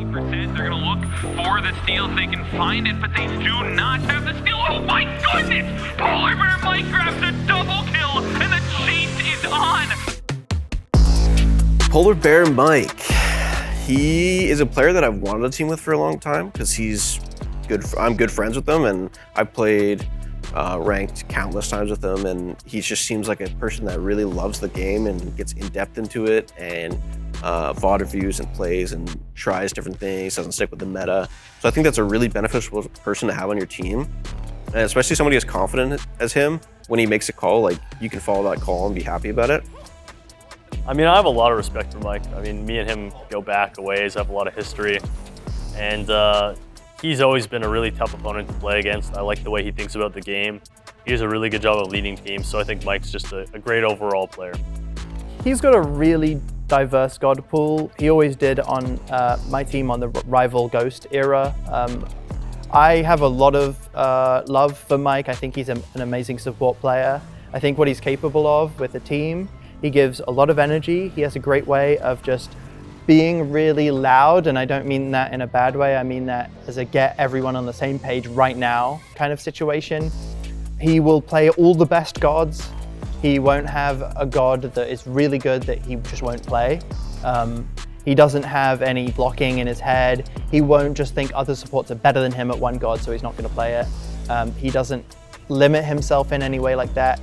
70%. They're going to look for the steal if they can find it, but they do not have the steal. Oh my goodness! Polarbearmike grabs a double kill, and the chase is on. Polarbearmike. He is a player that I've wanted to team with for a long time because he's good. I'm good friends with him, and I've played ranked countless times with him, and he just seems like a person that really loves the game and gets in depth into it, and VOD reviews and plays and tries different things, doesn't stick with the meta. So I think that's a really beneficial person to have on your team, and especially somebody as confident as him. When he makes a call, like, you can follow that call and be happy about it. I mean, I have a lot of respect for Mike. I mean, me and him go back a ways, have a lot of history, and he's always been a really tough opponent to play against. I like the way he thinks about the game. He does a really good job of leading teams, so I think Mike's just a great overall player. He's got a really diverse god pool. He always did on my team on the rival Ghost era. I have a lot of love for Mike. I think he's an amazing support player. I think what he's capable of with the team, he gives a lot of energy. He has a great way of just being really loud, and I don't mean that in a bad way. I mean that as a get everyone on the same page right now kind of situation. He will play all the best gods. He won't have a god that is really good that he just won't play. He doesn't have any blocking in his head. He won't just think other supports are better than him at one god, so he's not going to play it. He doesn't limit himself in any way like that.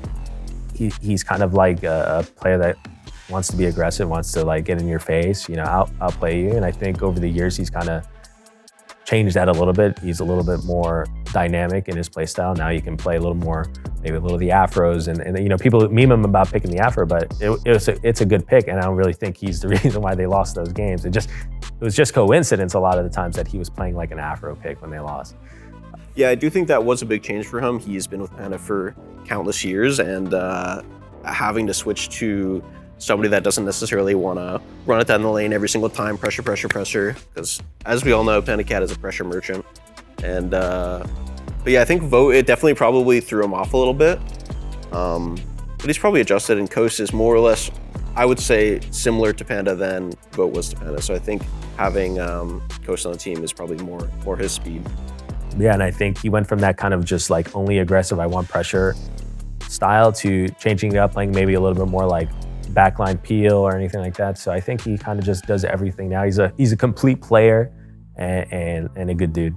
He's kind of like a player that wants to be aggressive, wants to like get in your face, you know, outplay you. And I think over the years he's kind of changed that a little bit. He's a little bit more dynamic in his play style. Now you can play a little more, maybe a little of the afros, and you know, people meme him about picking the afro, but it's a good pick, and I don't really think he's the reason why they lost those games. It was just coincidence a lot of the times that he was playing like an afro pick when they lost. Yeah, I do think that was a big change for him. He's been with Panda for countless years, and having to switch to somebody that doesn't necessarily want to run it down the lane every single time, pressure, because as we all know, Panda Cat is a pressure merchant. And but yeah, I think Vote, it definitely probably threw him off a little bit. But he's probably adjusted, and Coast is more or less, I would say, similar to Panda than Vote was to Panda. So I think having Coast on the team is probably more his speed. Yeah, and I think he went from that kind of just like only aggressive, I want pressure style to changing it up, playing maybe a little bit more like backline peel or anything like that. So I think he kind of just does everything now. He's a complete player and a good dude.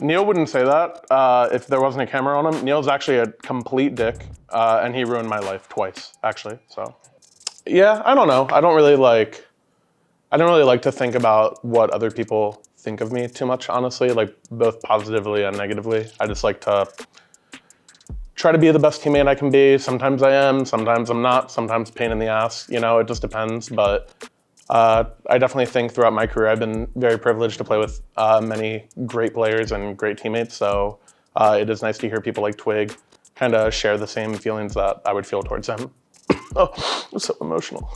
Neil wouldn't say that if there wasn't a camera on him. Neil's actually a complete dick, and he ruined my life twice, actually. So yeah, I don't know. I don't really like to think about what other people think of me too much, honestly, like both positively and negatively. I just like to try to be the best teammate I can be. Sometimes I am, sometimes I'm not, sometimes pain in the ass, you know, it just depends. But I definitely think throughout my career, I've been very privileged to play with many great players and great teammates. So it is nice to hear people like Twig kind of share the same feelings that I would feel towards him. Oh, I'm so emotional.